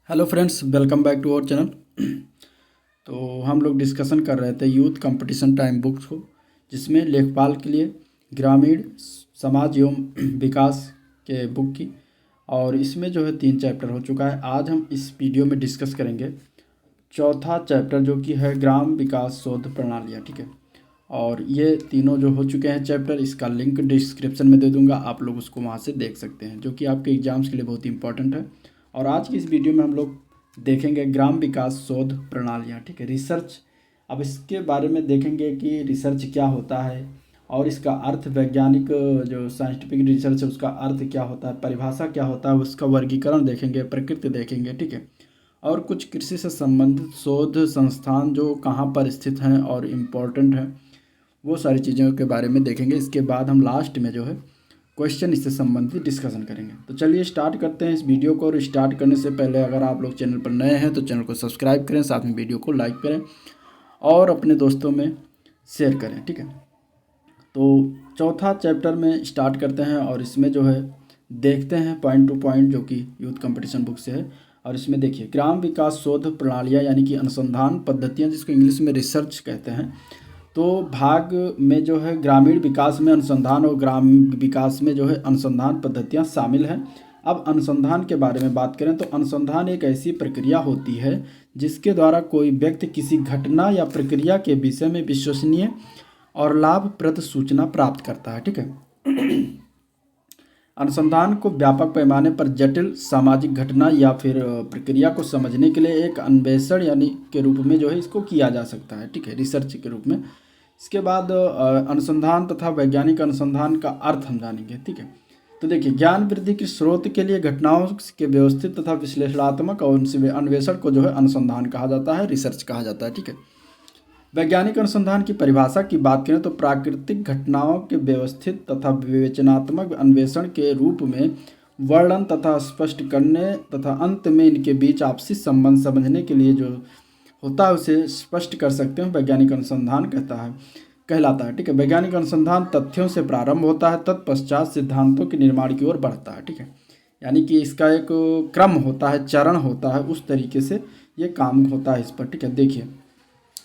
Hello friends, welcome back to our channel. तो हम लोग डिस्कशन कर रहे थे यूथ कंपटीशन टाइम बुक्स को, जिसमें लेखपाल के लिए ग्रामीण समाज एवं विकास के बुक की, और इसमें जो है 3 चैप्टर हो चुका है। आज हम इस वीडियो में डिस्कस करेंगे चौथा चैप्टर, जो कि है ग्राम विकास शोध प्रणालियाँ। ठीक है, और ये तीनों जो हो चुके हैं चैप्टर, इसका लिंक डिस्क्रिप्शन में दे दूंगा, आप लोग उसको वहाँ से देख सकते हैं, जो कि आपके एग्जाम्स के लिए बहुत इंपॉर्टेंट है। और आज की इस वीडियो में हम लोग देखेंगे ग्राम विकास शोध प्रणालियाँ। ठीक है, रिसर्च। अब इसके बारे में देखेंगे कि रिसर्च क्या होता है, और इसका अर्थ, वैज्ञानिक जो साइंटिफिक रिसर्च है उसका अर्थ क्या होता है, परिभाषा क्या होता है, उसका वर्गीकरण देखेंगे, प्रकृति देखेंगे। ठीक है, और कुछ कृषि से संबंधित शोध संस्थान जो कहाँ पर स्थित हैं और इम्पोर्टेंट हैं, वो सारी चीज़ों के बारे में देखेंगे। इसके बाद हम लास्ट में जो है क्वेश्चन इससे संबंधित डिस्कशन करेंगे। तो चलिए स्टार्ट करते हैं इस वीडियो को। और स्टार्ट करने से पहले अगर आप लोग चैनल पर नए हैं तो चैनल को सब्सक्राइब करें, साथ में वीडियो को लाइक करें और अपने दोस्तों में शेयर करें। ठीक है, तो चौथा चैप्टर में स्टार्ट करते हैं, और इसमें जो है देखते हैं पॉइंट टू पॉइंट, जो कि यूथ कंपटीशन बुक से है। और इसमें देखिए, ग्राम विकास शोध प्रणालियाँ यानी कि अनुसंधान पद्धतियाँ, जिसको इंग्लिश में रिसर्च कहते हैं। तो भाग में जो है ग्रामीण विकास में अनुसंधान और ग्राम विकास में जो है अनुसंधान पद्धतियाँ शामिल हैं। अब अनुसंधान के बारे में बात करें तो अनुसंधान एक ऐसी प्रक्रिया होती है जिसके द्वारा कोई व्यक्ति किसी घटना या प्रक्रिया के विषय में विश्वसनीय और लाभप्रद सूचना प्राप्त करता है। ठीक है, अनुसंधान को व्यापक पैमाने पर जटिल सामाजिक घटना या फिर प्रक्रिया को समझने के लिए एक अन्वेषण यानी के रूप में जो है इसको किया जा सकता है। ठीक है, रिसर्च के रूप में। इसके बाद अनुसंधान तथा वैज्ञानिक अनुसंधान का अर्थ हम जानेंगे। ठीक है, तो देखिए, ज्ञान वृद्धि के स्रोत के लिए घटनाओं के व्यवस्थित तथा विश्लेषणात्मक और उनसे अन्वेषण को जो है अनुसंधान कहा जाता है, रिसर्च कहा जाता है। ठीक है, वैज्ञानिक अनुसंधान की परिभाषा की बात करें तो प्राकृतिक घटनाओं के व्यवस्थित तथा विवेचनात्मक अन्वेषण के रूप में वर्णन तथा स्पष्ट करने तथा अंत में इनके बीच आपसी संबंध समझने के लिए जो होता है उसे स्पष्ट कर सकते हैं, वैज्ञानिक अनुसंधान कहलाता है। ठीक है, वैज्ञानिक अनुसंधान तथ्यों से प्रारंभ होता है, तत्पश्चात सिद्धांतों के निर्माण की ओर बढ़ता है। ठीक है, यानी कि इसका एक क्रम होता है, चरण होता है, उस तरीके से ये काम होता है इस पर। ठीक है, देखिए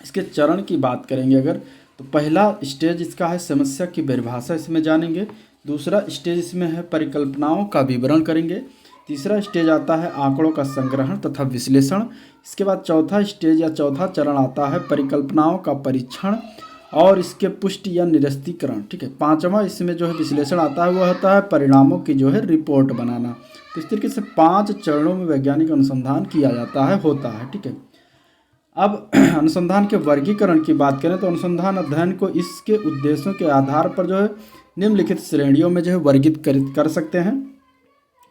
इसके चरण की बात करेंगे अगर, तो पहला स्टेज इसका है समस्या की परिभाषा, इसमें जानेंगे। दूसरा स्टेज इसमें है परिकल्पनाओं का विवरण करेंगे। तीसरा स्टेज आता है आंकड़ों का संग्रहण तथा विश्लेषण। इसके बाद चौथा स्टेज या चौथा चरण आता है परिकल्पनाओं का परीक्षण और इसके पुष्टि या निरस्तीकरण। ठीक है, पांचवा इसमें जो है विश्लेषण आता है, वह होता है परिणामों की जो है रिपोर्ट बनाना। तो इस तरीके से 5 चरणों में वैज्ञानिक अनुसंधान किया जाता है, होता है। ठीक है, अब अनुसंधान के वर्गीकरण की बात करें तो अनुसंधान अध्ययन को इसके उद्देश्यों के आधार पर जो है निम्नलिखित श्रेणियों में जो है वर्गीकृत कर सकते हैं।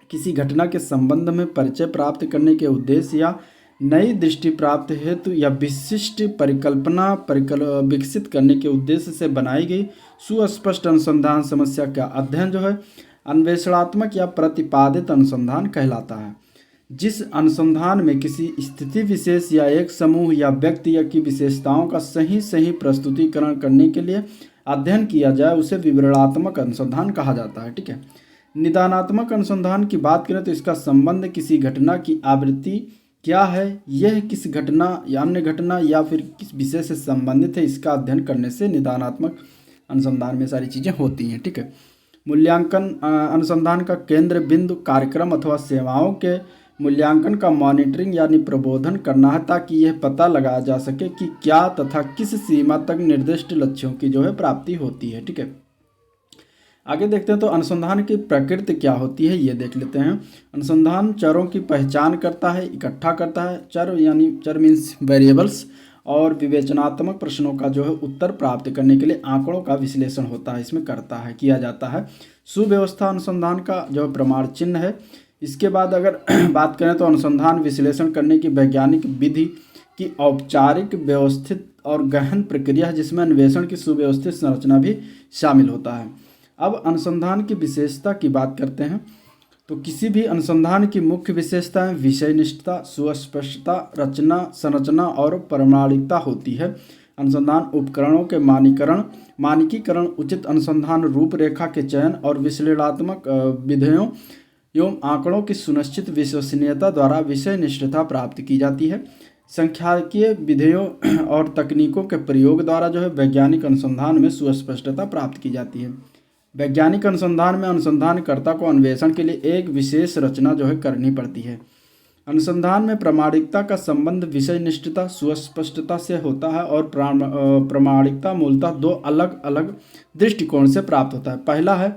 किसी घटना के संबंध में परिचय प्राप्त करने के उद्देश्य या नई दृष्टि प्राप्त हेतु या विशिष्ट परिकल्पना विकसित करने के उद्देश्य से बनाई गई सुस्पष्ट अनुसंधान समस्या का अध्ययन जो है अन्वेषणात्मक या प्रतिपादित अनुसंधान कहलाता है। जिस अनुसंधान में किसी स्थिति विशेष या एक समूह या व्यक्ति या की विशेषताओं का सही प्रस्तुतिकरण करने के लिए अध्ययन किया जाए उसे विवरणात्मक अनुसंधान कहा जाता है। ठीक है, निदानात्मक अनुसंधान की बात करें तो इसका संबंध किसी घटना की आवृत्ति क्या है, यह किस घटना या अन्य घटना या फिर किस विषय से संबंधित है, इसका अध्ययन करने से निदानात्मक अनुसंधान में सारी चीज़ें होती हैं। ठीक है, मूल्यांकन अनुसंधान का केंद्र बिंदु कार्यक्रम अथवा सेवाओं के मूल्यांकन का मॉनिटरिंग यानी प्रबोधन करना है, ताकि यह पता लगाया जा सके कि क्या तथा किस सीमा तक निर्दिष्ट लक्ष्यों की जो है प्राप्ति होती है। ठीक है, आगे देखते हैं तो अनुसंधान की प्रकृति क्या होती है, ये देख लेते हैं। अनुसंधान चरों की पहचान करता है, इकट्ठा करता है। चर मीन्स वेरिएबल्स, और विवेचनात्मक प्रश्नों का जो है उत्तर प्राप्त करने के लिए आंकड़ों का विश्लेषण होता है, इसमें किया जाता है। सुव्यवस्था अनुसंधान का जो प्रमाण चिन्ह है। इसके बाद अगर बात करें तो अनुसंधान विश्लेषण करने की वैज्ञानिक विधि की औपचारिक, व्यवस्थित और गहन प्रक्रिया है, जिसमें अन्वेषण की सुव्यवस्थित संरचना भी शामिल होता है। अब अनुसंधान की विशेषता की बात करते हैं तो किसी भी अनुसंधान की मुख्य विशेषताएं विषयनिष्ठता, सुस्पष्टता, रचना, संरचना और प्रामाणिकता होती है। अनुसंधान उपकरणों के मानकीकरण, उचित अनुसंधान रूपरेखा के चयन और विश्लेषणात्मक विधियों एवं आंकड़ों की सुनिश्चित विश्वसनीयता द्वारा विषय निष्ठता प्राप्त की जाती है। सांख्यिकीय विधियों और तकनीकों के प्रयोग द्वारा जो है वैज्ञानिक अनुसंधान में सुस्पष्टता प्राप्त की जाती है। वैज्ञानिक अनुसंधान में अनुसंधानकर्ता को अन्वेषण के लिए एक विशेष रचना जो है करनी पड़ती है। अनुसंधान में प्रामाणिकता का संबंध विषय निष्ठता सुस्पष्टता से होता है और प्रामाणिकता मूलतः दो अलग अलग दृष्टिकोण से प्राप्त होता है। पहला है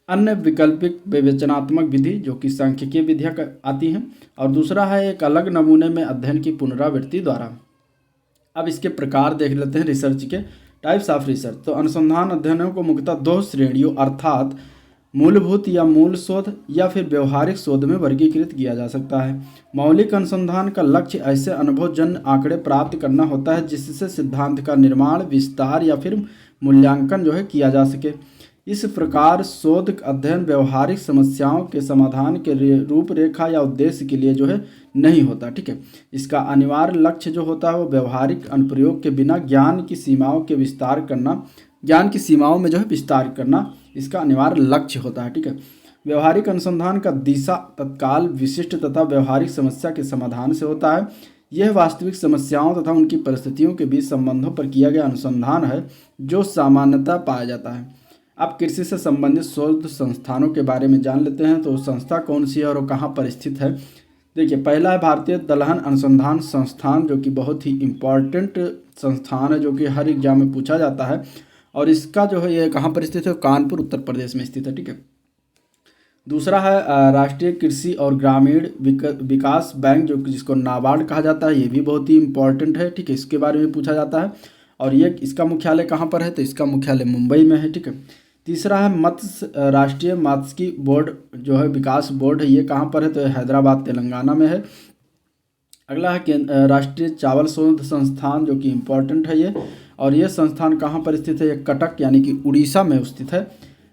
अन्य वैकल्पिक विवेचनात्मक विधि जो कि सांख्यिकीय विधियाँ आती हैं, और दूसरा है एक अलग नमूने में अध्ययन की पुनरावृत्ति द्वारा। अब इसके प्रकार देख लेते हैं रिसर्च के, टाइप्स ऑफ रिसर्च। तो अनुसंधान अध्ययनों को मुख्यतः दो श्रेणियों अर्थात मूलभूत या मूल शोध या फिर व्यवहारिक शोध में वर्गीकृत किया जा सकता है। मौलिक अनुसंधान का लक्ष्य ऐसे अनुभवजन्य आंकड़े प्राप्त करना होता है जिससे सिद्धांत का निर्माण, विस्तार या फिर मूल्यांकन जो है किया जा सके। इस प्रकार शोध अध्ययन व्यवहारिक समस्याओं के समाधान के रूपरेखा या उद्देश्य के लिए जो है नहीं होता। ठीक है, इसका अनिवार्य लक्ष्य जो होता है वो व्यवहारिक अनुप्रयोग के बिना ज्ञान की सीमाओं में जो है विस्तार करना इसका अनिवार्य लक्ष्य होता है। ठीक है, व्यवहारिक अनुसंधान का दिशा तत्काल विशिष्ट तथा व्यवहारिक समस्या के समाधान से होता है। यह वास्तविक समस्याओं तथा उनकी परिस्थितियों के बीच संबंधों पर किया गया अनुसंधान है जो सामान्यतः पाया जाता है। अब कृषि से संबंधित शोध संस्थानों के बारे में जान लेते हैं। तो संस्था कौन सी है और वो कहाँ पर स्थित है। देखिए, पहला है भारतीय दलहन अनुसंधान संस्थान जो कि बहुत ही इम्पॉर्टेंट संस्थान है जो कि हर एग्जाम में पूछा जाता है, और इसका जो है ये कहाँ पर स्थित है, कानपुर उत्तर प्रदेश में स्थित है। ठीक है, दूसरा है राष्ट्रीय कृषि और ग्रामीण विकास बैंक जो कि जिसको नाबार्ड कहा जाता है, ये भी बहुत ही इम्पॉर्टेंट है। ठीक है, इसके बारे में पूछा जाता है, और ये इसका मुख्यालय कहाँ पर है, तो इसका मुख्यालय मुंबई में है। ठीक है, तीसरा है राष्ट्रीय मात्स्यिकी बोर्ड जो है विकास बोर्ड है, ये कहाँ पर है, तो हैदराबाद तेलंगाना में है। अगला है राष्ट्रीय चावल शोध संस्थान जो कि इम्पोर्टेंट है ये, और ये संस्थान कहाँ पर स्थित है, ये कटक यानी कि उड़ीसा में स्थित है।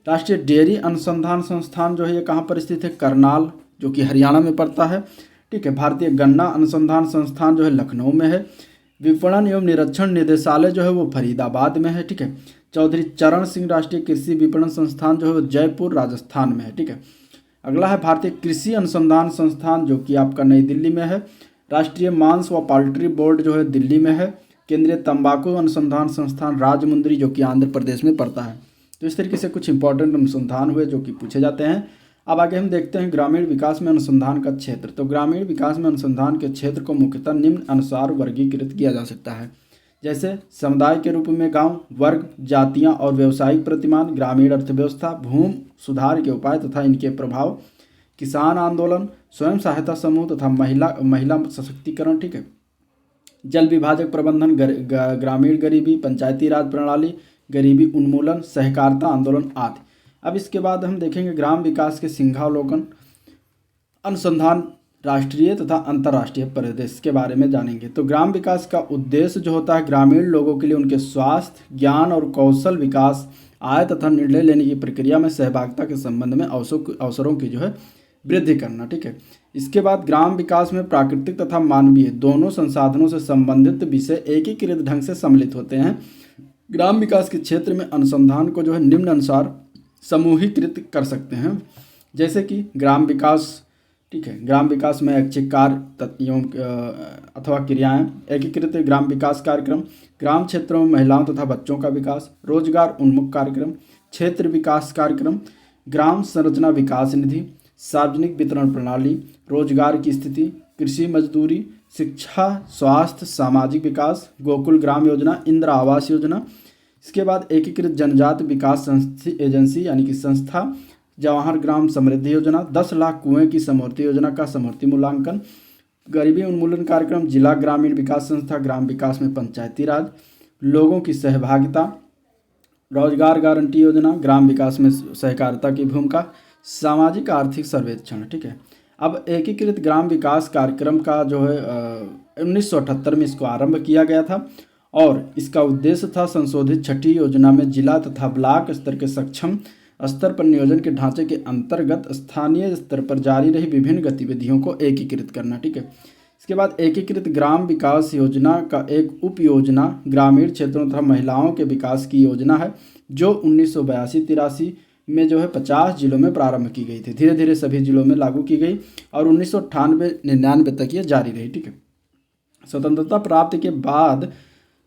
राष्ट्रीय डेयरी अनुसंधान संस्थान जो है ये कहाँ पर स्थित है, करनाल जो कि हरियाणा में पड़ता है। ठीक है, भारतीय गन्ना अनुसंधान संस्थान जो है लखनऊ में है। विपणन एवं निरीक्षण निदेशालय जो है वो फरीदाबाद में है। ठीक है, चौधरी चरण सिंह राष्ट्रीय कृषि विपणन संस्थान जो है वो जयपुर राजस्थान में है। ठीक है, अगला है भारतीय कृषि अनुसंधान संस्थान जो कि आपका नई दिल्ली में है। राष्ट्रीय मांस व पोल्ट्री बोर्ड जो है दिल्ली में है। केंद्रीय तंबाकू अनुसंधान संस्थान राजमुंद्री जो कि आंध्र प्रदेश में पड़ता है। तो इस तरीके से कुछ इंपॉर्टेंट अनुसंधान हुए जो कि पूछे जाते हैं। अब आगे हम देखते हैं ग्रामीण विकास में अनुसंधान का क्षेत्र। तो ग्रामीण विकास में अनुसंधान के क्षेत्र को मुख्यतः निम्न अनुसार वर्गीकृत किया जा सकता है, जैसे समुदाय के रूप में गांव, वर्ग, जातियां और व्यावसायिक प्रतिमान, ग्रामीण अर्थव्यवस्था, भूमि सुधार के उपाय तथा इनके प्रभाव, किसान आंदोलन, स्वयं सहायता समूह तथा महिला सशक्तिकरण। ठीक है, जल विभाजक प्रबंधन, ग्रामीण गरीबी, पंचायती राज प्रणाली, गरीबी उन्मूलन, सहकारिता आंदोलन आदि। अब इसके बाद हम देखेंगे ग्राम विकास के सिंहावलोकन अनुसंधान राष्ट्रीय तथा अंतर्राष्ट्रीय परिदृश्य के बारे में जानेंगे। तो ग्राम विकास का उद्देश्य जो होता है ग्रामीण लोगों के लिए उनके स्वास्थ्य, ज्ञान और कौशल विकास, आय तथा निर्णय लेने की प्रक्रिया में सहभागिता के संबंध में अवसरों की जो है वृद्धि करना। ठीक है, इसके बाद ग्राम विकास में प्राकृतिक तथा मानवीय दोनों संसाधनों से संबंधित विषय एकीकृत ढंग से सम्मिलित होते हैं। ग्राम विकास के क्षेत्र में अनुसंधान को जो है निम्न अनुसार समूहीकृत कर सकते हैं, जैसे कि ग्राम विकास। ठीक है, ग्राम विकास में ऐच्छिक कार्य एवं अथवा क्रियाएं, एकीकृत ग्राम विकास कार्यक्रम, ग्राम क्षेत्रों में महिलाओं तथा बच्चों का विकास, रोजगार उन्मुख कार्यक्रम, क्षेत्र विकास कार्यक्रम, ग्राम संरचना विकास निधि, सार्वजनिक वितरण प्रणाली, रोजगार की स्थिति, कृषि मजदूरी, शिक्षा, स्वास्थ्य, सामाजिक विकास, गोकुल ग्राम योजना, इंदिरा आवास योजना। इसके बाद एकीकृत जनजाति विकास एजेंसी यानी कि संस्था, जवाहर ग्राम समृद्धि योजना, 10 लाख कुएं की समूर्ति योजना का समूर्ति मूल्यांकन, गरीबी उन्मूलन कार्यक्रम, जिला ग्रामीण विकास संस्था, ग्राम विकास में पंचायती राज, लोगों की सहभागिता, रोजगार गारंटी योजना, ग्राम विकास में सहकारिता की भूमिका, सामाजिक आर्थिक सर्वेक्षण। ठीक है, अब एकीकृत ग्राम विकास कार्यक्रम का जो है 1978 में इसको आरंभ किया गया था, और इसका उद्देश्य था संशोधित छठी योजना में जिला तथा ब्लॉक स्तर के सक्षम स्तर पर नियोजन के ढांचे के अंतर्गत स्थानीय स्तर पर जारी रही विभिन्न गतिविधियों को एकीकृत करना। ठीक है, इसके बाद एकीकृत ग्राम विकास योजना का एक उप योजना ग्रामीण क्षेत्रों तथा महिलाओं के विकास की योजना है, जो 1982-83 में जो है 50 जिलों में प्रारंभ की गई थी। धीरे धीरे सभी जिलों में लागू की गई और 1998-99 तक ये जारी रही। ठीक है। स्वतंत्रता प्राप्ति के बाद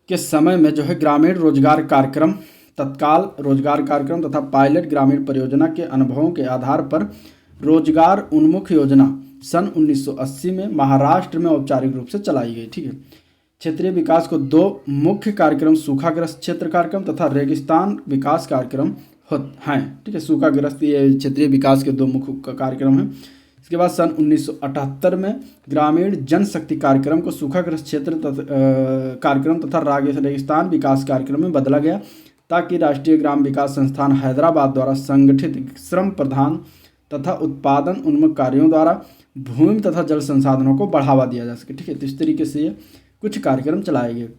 के समय में जो है ग्रामीण रोजगार कार्यक्रम, तत्काल रोजगार कार्यक्रम तथा पायलट ग्रामीण परियोजना के अनुभवों के आधार पर रोजगार उन्मुख योजना सन 1980 में महाराष्ट्र में औपचारिक रूप से चलाई गई। ठीक है। क्षेत्रीय विकास को दो मुख्य कार्यक्रम सूखाग्रस्त क्षेत्र कार्यक्रम तथा रेगिस्तान विकास कार्यक्रम हैं। ठीक है। सूखाग्रस्त ये क्षेत्रीय विकास के दो मुख्य कार्यक्रम हैं। इसके बाद सन 1978 में ग्रामीण जनशक्ति कार्यक्रम को सूखाग्रस्त क्षेत्र कार्यक्रम तथा रेगिस्तान विकास कार्यक्रम में बदला गया ताकि राष्ट्रीय ग्राम विकास संस्थान हैदराबाद द्वारा संगठित श्रम प्रधान तथा उत्पादन उन्मुख कार्यों द्वारा भूमि तथा जल संसाधनों को बढ़ावा दिया जा सके। ठीक है। तो इस तरीके से ये कुछ कार्यक्रम चलाए गए।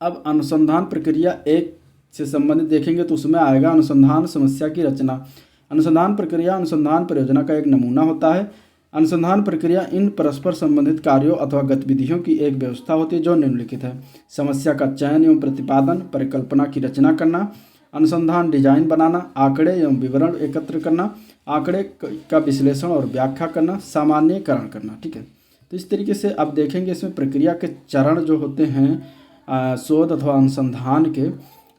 अब अनुसंधान प्रक्रिया 1 से संबंधित देखेंगे तो उसमें आएगा अनुसंधान समस्या की रचना। अनुसंधान प्रक्रिया अनुसंधान परियोजना का एक नमूना होता है। अनुसंधान प्रक्रिया इन परस्पर संबंधित कार्यों अथवा गतिविधियों की एक व्यवस्था होती है जो निम्नलिखित है: समस्या का चयन एवं प्रतिपादन, परिकल्पना की रचना करना, अनुसंधान डिजाइन बनाना, आंकड़े एवं विवरण एकत्र करना, आंकड़े का विश्लेषण और व्याख्या करना, सामान्यीकरण करना। ठीक है। तो इस तरीके से अब देखेंगे इसमें प्रक्रिया के चरण जो होते हैं शोध अथवा अनुसंधान के।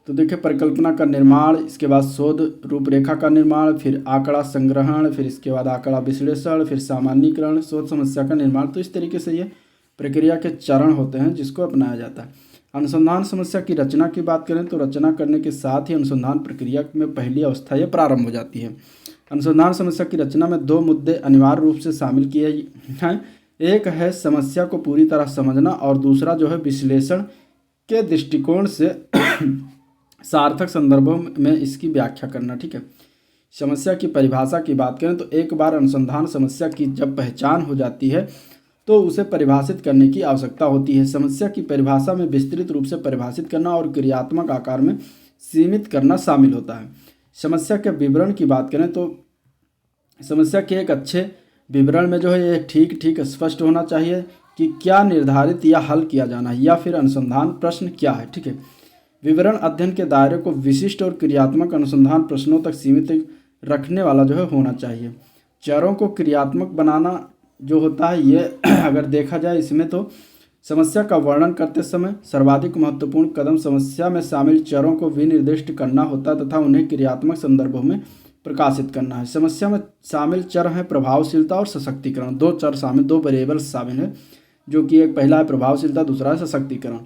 तो देखिए परिकल्पना का निर्माण, इसके बाद शोध रूपरेखा का निर्माण, फिर आंकड़ा संग्रहण, फिर इसके बाद आंकड़ा विश्लेषण, फिर सामान्यीकरण, शोध समस्या का निर्माण। तो इस तरीके से ये प्रक्रिया के चरण होते हैं जिसको अपनाया जाता है। अनुसंधान समस्या की रचना की बात करें तो रचना करने के साथ ही अनुसंधान प्रक्रिया में पहली अवस्था ये प्रारंभ हो जाती है। अनुसंधान समस्या की रचना में दो मुद्दे अनिवार्य रूप से शामिल किए हैं। एक है समस्या को पूरी तरह समझना और दूसरा जो है विश्लेषण के दृष्टिकोण से सार्थक संदर्भों में इसकी व्याख्या करना। ठीक है। समस्या की परिभाषा की बात करें तो एक बार अनुसंधान समस्या की जब पहचान हो जाती है तो उसे परिभाषित करने की आवश्यकता होती है। समस्या की परिभाषा में विस्तृत रूप से परिभाषित करना और क्रियात्मक आकार में सीमित करना शामिल होता है। समस्या के विवरण की बात करें तो समस्या के एक अच्छे विवरण में जो है ये ठीक स्पष्ट होना चाहिए कि क्या निर्धारित या हल किया जाना है या फिर अनुसंधान प्रश्न क्या है। ठीक है। विवरण अध्ययन के दायरे को विशिष्ट और क्रियात्मक अनुसंधान प्रश्नों तक सीमित रखने वाला जो है होना चाहिए। चरों को क्रियात्मक बनाना जो होता है ये अगर देखा जाए इसमें तो समस्या का वर्णन करते समय सर्वाधिक महत्वपूर्ण कदम समस्या में शामिल चरों को विनिर्दिष्ट करना होता है तथा उन्हें क्रियात्मक संदर्भों में प्रकाशित करना है। समस्या में शामिल चर हैं प्रभावशीलता और सशक्तिकरण। दो चर शामिल, दो वेरिएबल्स शामिल है जो कि एक पहला है प्रभावशीलता, दूसरा है सशक्तिकरण।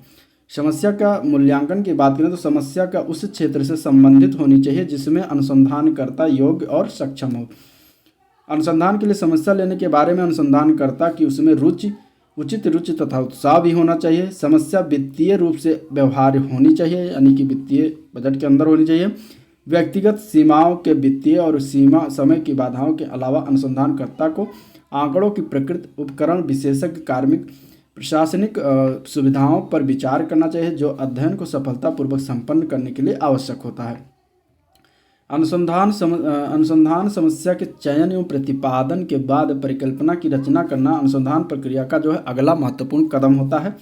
समस्या का मूल्यांकन की बात करें तो समस्या का उस क्षेत्र से संबंधित होनी चाहिए जिसमें अनुसंधानकर्ता योग्य और सक्षम हो। अनुसंधान के लिए समस्या लेने के बारे में अनुसंधानकर्ता की उसमें उचित रुचि तथा उत्साह भी होना चाहिए। समस्या वित्तीय रूप से व्यवहार्य होनी चाहिए यानी कि वित्तीय बजट के अंदर होनी चाहिए। व्यक्तिगत सीमाओं के वित्तीय और सीमा समय की बाधाओं के अलावा अनुसंधानकर्ता को आंकड़ों की प्रकृति, उपकरण, विशेषज्ञ, कार्मिक, प्रशासनिक सुविधाओं पर विचार करना चाहिए जो अध्ययन को सफलतापूर्वक संपन्न करने के लिए आवश्यक होता है। अनुसंधान समस्या के चयन एवं प्रतिपादन के बाद परिकल्पना की रचना करना अनुसंधान प्रक्रिया का जो है अगला महत्वपूर्ण कदम होता है।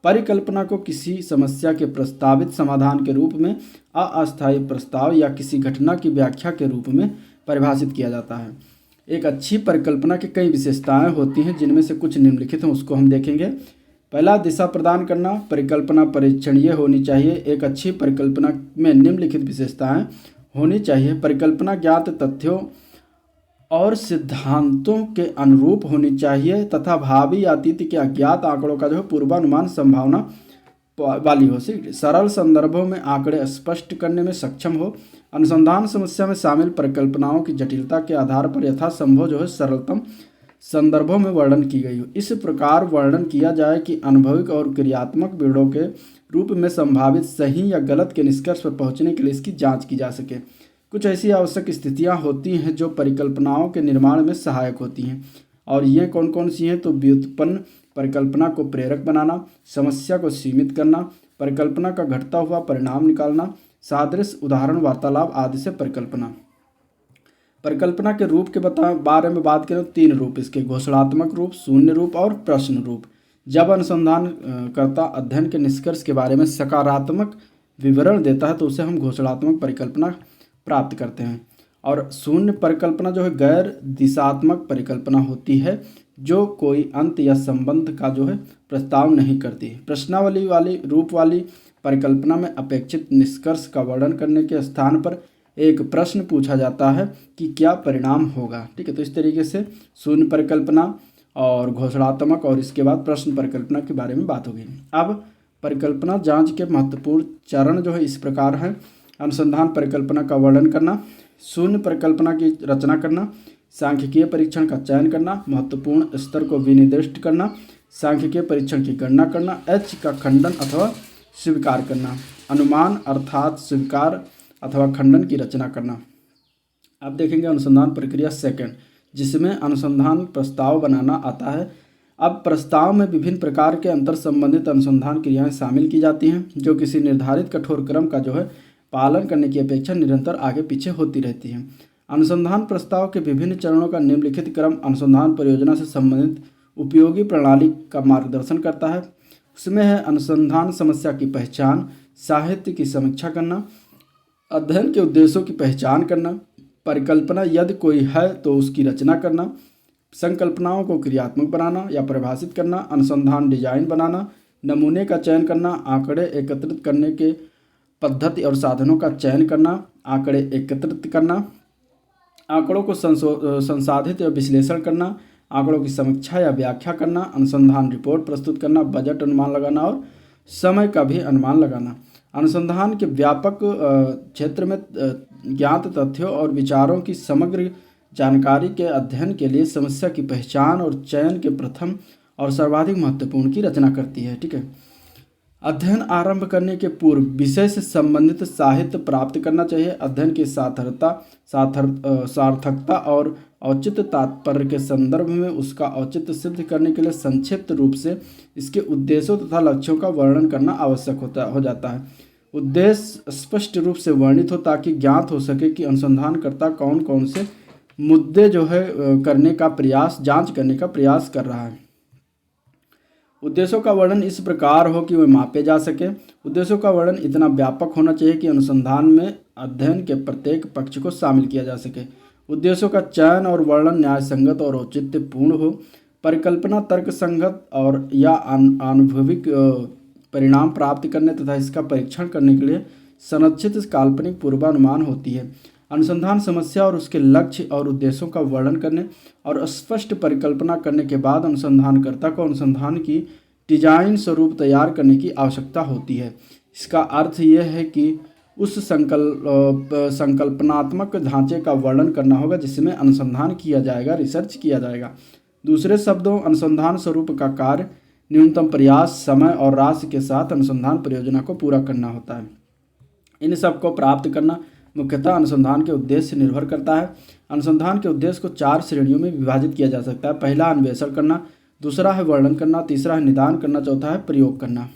परिकल्पना को किसी समस्या के प्रस्तावित समाधान के रूप में, अस्थायी प्रस्ताव या किसी घटना की व्याख्या के रूप में परिभाषित किया जाता है। एक अच्छी परिकल्पना की कई विशेषताएं होती हैं जिनमें से कुछ निम्नलिखित हैं, उसको हम देखेंगे। पहला, दिशा प्रदान करना। परिकल्पना परीक्षणीय होनी चाहिए। एक अच्छी परिकल्पना में निम्नलिखित विशेषताएं होनी चाहिए। परिकल्पना ज्ञात तथ्यों और सिद्धांतों के अनुरूप होनी चाहिए तथा भावी या अतीत के अज्ञात आंकड़ों का जो है पूर्वानुमान संभावना वाली हो। सरल संदर्भों में आंकड़े स्पष्ट करने में सक्षम हो। अनुसंधान समस्या में शामिल परिकल्पनाओं की जटिलता के आधार पर यथासंभव जो है सरलतम संदर्भों में वर्णन की गई हो। इस प्रकार वर्णन किया जाए कि अनुभविक और क्रियात्मक विवरणों के रूप में संभावित सही या गलत के निष्कर्ष पर पहुंचने के लिए इसकी जांच की जा सके। कुछ ऐसी आवश्यक स्थितियां होती हैं जो परिकल्पनाओं के निर्माण में सहायक होती हैं और ये कौन कौन सी हैं तो व्युत्पन्न परिकल्पना को प्रेरक बनाना, समस्या को सीमित करना, परिकल्पना का घटता हुआ परिणाम निकालना, सादृश्य उदाहरण वार्तालाप आदि से परिकल्पना के रूप के बारे में बात करें तो 3 रूप इसके: घोषणात्मक रूप, शून्य रूप और प्रश्न रूप। जब अनुसंधानकर्ता अध्ययन के निष्कर्ष के बारे में सकारात्मक विवरण देता है तो उसे हम घोषणात्मक परिकल्पना प्राप्त करते हैं और शून्य परिकल्पना जो है गैर दिशात्मक परिकल्पना होती है जो कोई अंत या संबंध का जो है प्रस्ताव नहीं करती। प्रश्नावली वाली रूप वाली परिकल्पना में अपेक्षित निष्कर्ष का वर्णन करने के स्थान पर एक प्रश्न पूछा जाता है कि क्या परिणाम होगा। ठीक है, तो इस तरीके से शून्य परिकल्पना और घोषणात्मक और इसके बाद प्रश्न परिकल्पना के बारे में बात होगी। अब परिकल्पना जांच के महत्वपूर्ण चरण जो है इस प्रकार हैं। अनुसंधान परिकल्पना का वर्णन करना, शून्य परिकल्पना की रचना करना, सांख्यिकीय परीक्षण का चयन करना, महत्वपूर्ण स्तर को विनिर्दिष्ट करना, सांख्यिकीय परीक्षण की गणना करना, एच का खंडन अथवा स्वीकार करना, अनुमान अर्थात स्वीकार अथवा खंडन की रचना करना। अब देखेंगे अनुसंधान प्रक्रिया सेकंड, जिसमें अनुसंधान प्रस्ताव बनाना आता है। अब प्रस्ताव में विभिन्न प्रकार के अंतर संबंधित अनुसंधान क्रियाएं शामिल की जाती हैं जो किसी निर्धारित कठोर क्रम का जो है पालन करने की अपेक्षा निरंतर आगे पीछे होती रहती हैं। अनुसंधान प्रस्ताव के विभिन्न चरणों का निम्नलिखित क्रम अनुसंधान परियोजना से संबंधित उपयोगी प्रणाली का मार्गदर्शन करता है। उसमें है अनुसंधान समस्या की पहचान, साहित्य की समीक्षा करना, अध्ययन के उद्देश्यों की पहचान करना, परिकल्पना यदि कोई है तो उसकी रचना करना, संकल्पनाओं को क्रियात्मक बनाना या परिभाषित करना, अनुसंधान डिजाइन बनाना, नमूने का चयन करना, आंकड़े एकत्रित करने के पद्धति और साधनों का चयन करना, आंकड़े एकत्रित करना, आंकड़ों को संसाधित या विश्लेषण करना, आंकड़ों की समीक्षा या व्याख्या करना, अनुसंधान रिपोर्ट प्रस्तुत करना, बजट अनुमान लगाना और समय का भी अनुमान लगाना। अनुसंधान के व्यापक क्षेत्र में ज्ञात तथ्यों और विचारों की समग्र जानकारी के अध्ययन के लिए समस्या की पहचान और चयन के प्रथम और सर्वाधिक महत्वपूर्ण की रचना करती है। ठीक है, अध्ययन आरंभ करने के पूर्व विषय से संबंधित साहित्य प्राप्त करना चाहिए। अध्ययन की सार्थकता और औचित्य तात्पर्य के संदर्भ में उसका औचित्य सिद्ध करने के लिए संक्षिप्त रूप से इसके उद्देश्यों तथा लक्ष्यों का वर्णन करना आवश्यक हो जाता है। उद्देश्य स्पष्ट रूप से वर्णित हो ताकि ज्ञात हो सके कि अनुसंधानकर्ता कौन कौन से मुद्दे जो है जांच करने का प्रयास कर रहा है। उद्देश्यों का वर्णन इस प्रकार हो कि वे मापे जा सके। उद्देश्यों का वर्णन इतना व्यापक होना चाहिए कि अनुसंधान में अध्ययन के प्रत्येक पक्ष को शामिल किया जा सके। उद्देश्यों का चयन और वर्णन न्यायसंगत और औचित्यपूर्ण हो। परिकल्पना तर्कसंगत और या अनुभविक परिणाम प्राप्त करने तथा इसका परीक्षण करने के लिए संरचित काल्पनिक पूर्वानुमान होती है। अनुसंधान समस्या और उसके लक्ष्य और उद्देश्यों का वर्णन करने और स्पष्ट परिकल्पना करने के बाद अनुसंधानकर्ता को अनुसंधान की डिजाइन स्वरूप तैयार करने की आवश्यकता होती है। इसका अर्थ यह है कि उस संकल्पनात्मक ढांचे का वर्णन करना होगा जिसमें अनुसंधान किया जाएगा, रिसर्च किया जाएगा। दूसरे शब्दों, अनुसंधान स्वरूप का कार्य न्यूनतम प्रयास, समय और राशि के साथ अनुसंधान परियोजना को पूरा करना होता है। इन सब को प्राप्त करना मुख्यतः अनुसंधान के उद्देश्य से निर्भर करता है। अनुसंधान के उद्देश्य को 4 श्रेणियों में विभाजित किया जा सकता है। पहला अन्वेषण करना, दूसरा है वर्णन करना, तीसरा है निदान करना, चौथा है प्रयोग करना।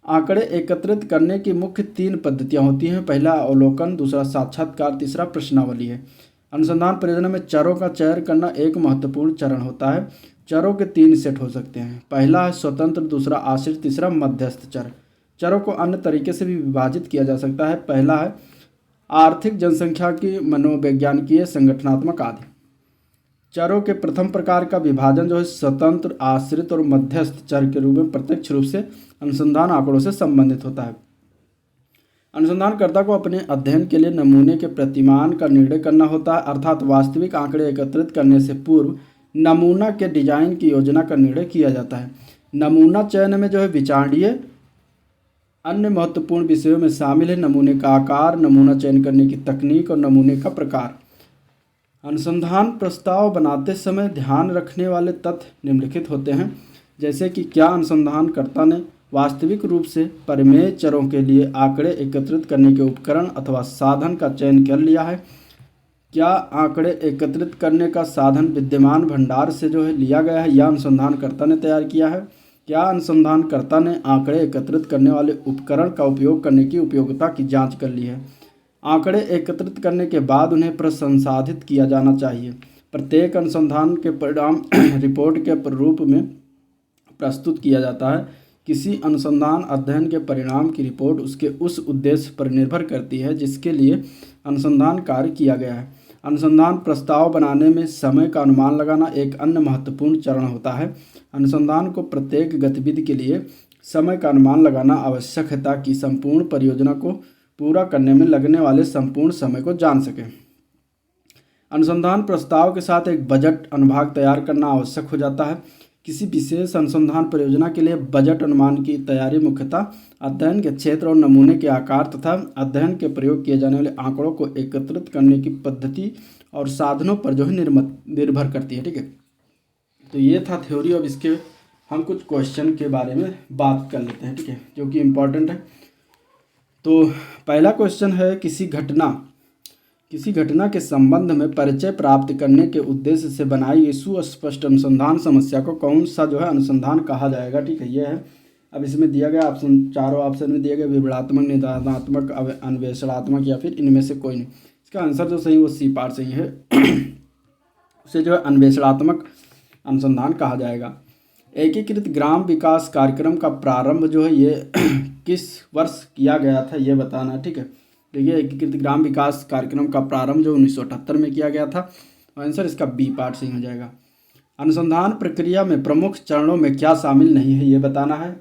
आंकड़े एकत्रित करने की मुख्य 3 पद्धतियां होती हैं। पहला अवलोकन, दूसरा साक्षात्कार, तीसरा प्रश्नावली है। अनुसंधान परियोजना में चरों का चयन करना एक महत्वपूर्ण चरण होता है। चरों के 3 सेट हो सकते हैं। पहला है स्वतंत्र, दूसरा आश्रित, तीसरा मध्यस्थ चर। चरों को अन्य तरीके से भी विभाजित किया जा सकता है। पहला है आर्थिक, जनसंख्या की, मनोवैज्ञानिकीय, संगठनात्मक आदि। चरों के प्रथम प्रकार का विभाजन जो है स्वतंत्र, आश्रित और मध्यस्थ चर के रूप में प्रत्यक्ष रूप से अनुसंधान आंकड़ों से संबंधित होता है। अनुसंधानकर्ता को अपने अध्ययन के लिए नमूने के प्रतिमान का निर्णय करना होता है, अर्थात वास्तविक आंकड़े एकत्रित करने से पूर्व नमूना के डिजाइन की योजना का निर्णय किया जाता है। नमूना चयन में जो है विचारणीय अन्य महत्वपूर्ण विषयों में शामिल है नमूने का आकार, नमूना चयन करने की तकनीक और नमूने का प्रकार। अनुसंधान प्रस्ताव बनाते समय ध्यान रखने वाले तथ्य निम्नलिखित होते हैं, जैसे कि क्या अनुसंधानकर्ता ने वास्तविक रूप से परिमेय चरों के लिए आंकड़े एकत्रित करने के उपकरण अथवा साधन का चयन कर लिया है, क्या आंकड़े एकत्रित करने का साधन विद्यमान भंडार से जो है लिया गया है या अनुसंधानकर्ता ने तैयार किया है, क्या अनुसंधानकर्ता ने आंकड़े एकत्रित करने वाले उपकरण का उपयोग करने की उपयोगिता की जांच कर ली है। आंकड़े एकत्रित करने के बाद उन्हें प्रसंसाधित किया जाना चाहिए। प्रत्येक अनुसंधान के परिणाम रिपोर्ट के रूप में प्रस्तुत किया जाता है। किसी अनुसंधान अध्ययन के परिणाम की रिपोर्ट उसके उस उद्देश्य पर निर्भर करती है जिसके लिए अनुसंधान कार्य किया गया है। अनुसंधान प्रस्ताव बनाने में समय का अनुमान लगाना एक अन्य महत्वपूर्ण चरण होता है। अनुसंधान को प्रत्येक गतिविधि के लिए समय का अनुमान लगाना आवश्यक है ताकि संपूर्ण परियोजना को पूरा करने में लगने वाले संपूर्ण समय को जान सकें। अनुसंधान प्रस्ताव के साथ एक बजट अनुभाग तैयार करना आवश्यक हो जाता है। किसी विशेष अनुसंधान परियोजना के लिए बजट अनुमान की तैयारी मुख्यतः अध्ययन के क्षेत्र और नमूने के आकार तथा अध्ययन के प्रयोग किए जाने वाले आंकड़ों को एकत्रित करने की पद्धति और साधनों पर जो है निर्भर करती है। ठीक है, तो ये था थ्योरी। अब इसके हम कुछ क्वेश्चन के बारे में बात कर लेते हैं, ठीक है, जो कि इम्पोर्टेंट है। तो पहला क्वेश्चन है, किसी घटना के संबंध में परिचय प्राप्त करने के उद्देश्य से बनाई गई सुस्पष्ट अनुसंधान समस्या को कौन सा जो है अनुसंधान कहा जाएगा। ठीक है, ये है। अब इसमें दिया गया ऑप्शन, चारों ऑप्शन में दिया गया विवरणात्मक, निदानात्मक, अन्वेषणात्मक या फिर इनमें से कोई नहीं। इसका आंसर जो सही वो सी पार्ट सही है। उसे जो है अन्वेषणात्मक अनुसंधान कहा जाएगा। एकीकृत ग्राम विकास कार्यक्रम का प्रारंभ जो है ये किस वर्ष किया गया था ये बताना है। ठीक है, देखिए एकीकृत ग्राम विकास कार्यक्रम का प्रारंभ जो 1978 में किया गया था। आंसर इसका बी पार्ट सही हो जाएगा। अनुसंधान प्रक्रिया में प्रमुख चरणों में क्या शामिल नहीं है ये बताना है।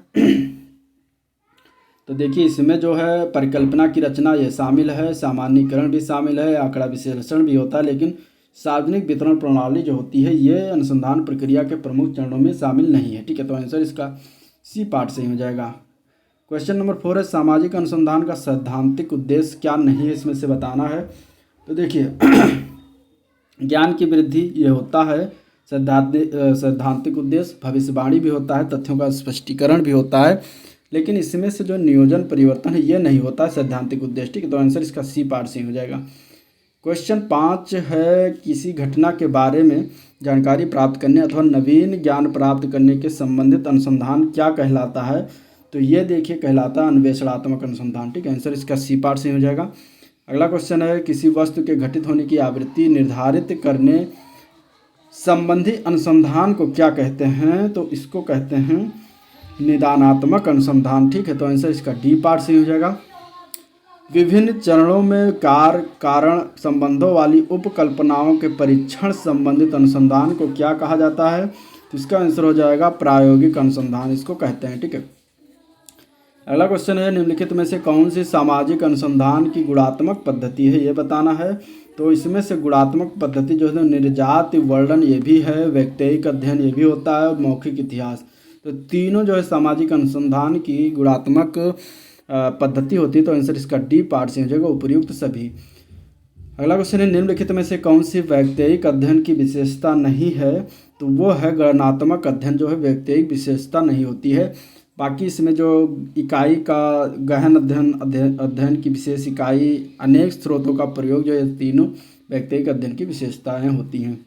तो देखिए इसमें जो है परिकल्पना की रचना ये शामिल है, सामान्यीकरण भी शामिल है, आंकड़ा विश्लेषण भी होता है, लेकिन सार्वजनिक वितरण प्रणाली जो होती है ये अनुसंधान प्रक्रिया के प्रमुख चरणों में शामिल नहीं है। ठीक है, तो आंसर इसका सी पार्ट सही हो जाएगा। क्वेश्चन नंबर 4 है, सामाजिक अनुसंधान का सैद्धांतिक उद्देश्य क्या नहीं है इसमें से बताना है। तो देखिए ज्ञान की वृद्धि ये होता है सैद्धांतिक उद्देश्य, भविष्यवाणी भी होता है, तथ्यों का स्पष्टीकरण भी होता है, लेकिन इसमें से जो नियोजन परिवर्तन है ये नहीं होता है सैद्धांतिक उद्देश्य। ठीक है, तो आंसर इसका सी पार्ट सही हो जाएगा। क्वेश्चन 5 है, किसी घटना के बारे में जानकारी प्राप्त करने अथवा नवीन ज्ञान प्राप्त करने के संबंधित अनुसंधान क्या कहलाता है। तो ये देखिए कहलाता है अन्वेषणात्मक अनुसंधान। ठीक है, आंसर इसका सी पार्ट सही हो जाएगा। अगला क्वेश्चन है, किसी वस्तु के घटित होने की आवृत्ति निर्धारित करने संबंधी अनुसंधान को क्या कहते हैं। तो इसको कहते हैं निदानात्मक अनुसंधान। ठीक है, तो आंसर इसका डी पार्ट सही हो जाएगा। विभिन्न चरणों में कारण संबंधों वाली उपकल्पनाओं के परीक्षण संबंधित अनुसंधान को क्या कहा जाता है। तो इसका आंसर हो जाएगा प्रायोगिक अनुसंधान इसको कहते हैं। ठीक है, अगला क्वेश्चन है, निम्नलिखित में से कौन सी सामाजिक अनुसंधान की गुणात्मक पद्धति है ये बताना है। तो इसमें से गुणात्मक पद्धति जो है निर्जाति वर्णन ये भी है, व्यक्तिक अध्ययन ये भी होता है, मौखिक इतिहास। तो तीनों जो है सामाजिक अनुसंधान की गुणात्मक पद्धति होती है। तो आंसर इसका डी पार्ट से हो जाएगा, उपयुक्त सभी। अगला क्वेश्चन है, निम्नलिखित में से कौन सी व्यक्तिक अध्ययन की विशेषता नहीं है। तो वो है गणनात्मक अध्ययन जो है व्यक्तिक विशेषता नहीं होती है। बाकी इसमें जो इकाई का गहन अध्ययन की विशेष इकाई, अनेक स्रोतों का प्रयोग जो ये तीनों व्यक्तिगत अध्ययन की विशेषताएं होती हैं।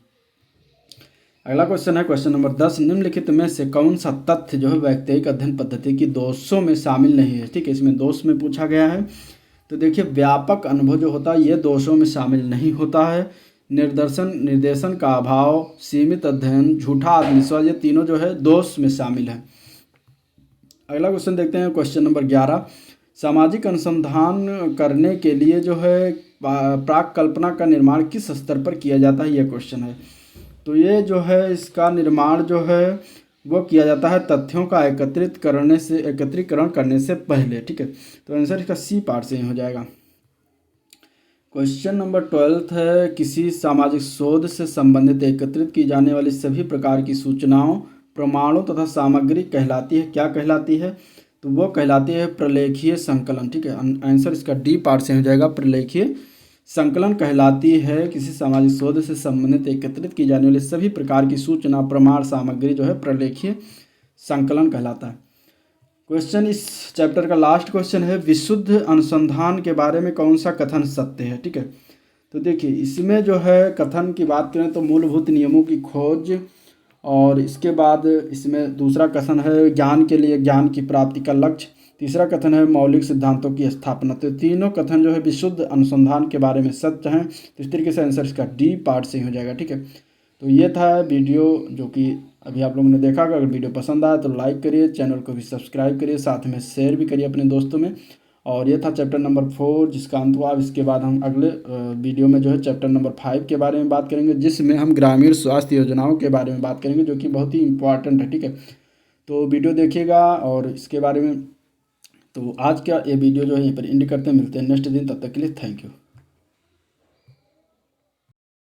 अगला क्वेश्चन है क्वेश्चन नंबर 10, निम्नलिखित में से कौन सा तथ्य जो है व्यक्तिगत अध्ययन पद्धति की दोषों में शामिल नहीं है। ठीक है, इसमें दोष में पूछा गया है। तो देखिए व्यापक अनुभव जो होता है ये दोषों में शामिल नहीं होता है। निर्देशन का अभाव, सीमित अध्ययन, झूठा आत्मविश्वास, ये तीनों जो है दोष में शामिल है। अगला क्वेश्चन देखते हैं क्वेश्चन नंबर 11, सामाजिक अनुसंधान करने के लिए जो है प्राक कल्पना का निर्माण किस स्तर पर किया जाता है ये क्वेश्चन है। तो ये जो है इसका निर्माण जो है वो किया जाता है तथ्यों का एकत्रीकरण करने से पहले। ठीक है, तो आंसर इसका सी पार्ट से ही हो जाएगा। क्वेश्चन नंबर 12 है, किसी सामाजिक शोध से संबंधित एकत्रित की जाने वाली सभी प्रकार की सूचनाओं, प्रमाणों तथा सामग्री कहलाती है, क्या कहलाती है। तो वो कहलाती है प्रलेखीय संकलन। ठीक है, आंसर इसका डी पार्ट से हो जाएगा, प्रलेखीय संकलन कहलाती है किसी सामाजिक शोध से संबंधित एकत्रित की जाने वाली सभी प्रकार की सूचना, प्रमाण, सामग्री जो है प्रलेखीय संकलन कहलाता है। क्वेश्चन इस चैप्टर का लास्ट क्वेश्चन है, विशुद्ध अनुसंधान के बारे में कौन सा कथन सत्य है। ठीक है, तो देखिए इसमें जो है कथन की बात करें तो मूलभूत नियमों की खोज, और इसके बाद इसमें दूसरा कथन है ज्ञान के लिए ज्ञान की प्राप्ति का लक्ष्य, तीसरा कथन है मौलिक सिद्धांतों की स्थापना। तो तीनों कथन जो है विशुद्ध अनुसंधान के बारे में सत्य हैं। तो इस तरीके से आंसर इसका डी पार्ट से ही हो जाएगा। ठीक है, तो ये था वीडियो जो कि अभी आप लोगों ने देखा, अगर वीडियो पसंद आया तो लाइक करिए, चैनल को भी सब्सक्राइब करिए, साथ में शेयर भी करिए अपने दोस्तों में। और ये था चैप्टर नंबर 4 जिसका अंत हुआ। अब इसके बाद हम अगले वीडियो में जो है चैप्टर नंबर 5 के बारे में बात करेंगे, जिसमें हम ग्रामीण स्वास्थ्य योजनाओं के बारे में बात करेंगे, जो कि बहुत ही इंपॉर्टेंट है, ठीक है। तो वीडियो देखिएगा और इसके बारे में। तो आज का ये वीडियो जो है यहीं पर एंड करते हैं, मिलते हैं नेक्स्ट दिन, तब तक के लिए थैंक यू।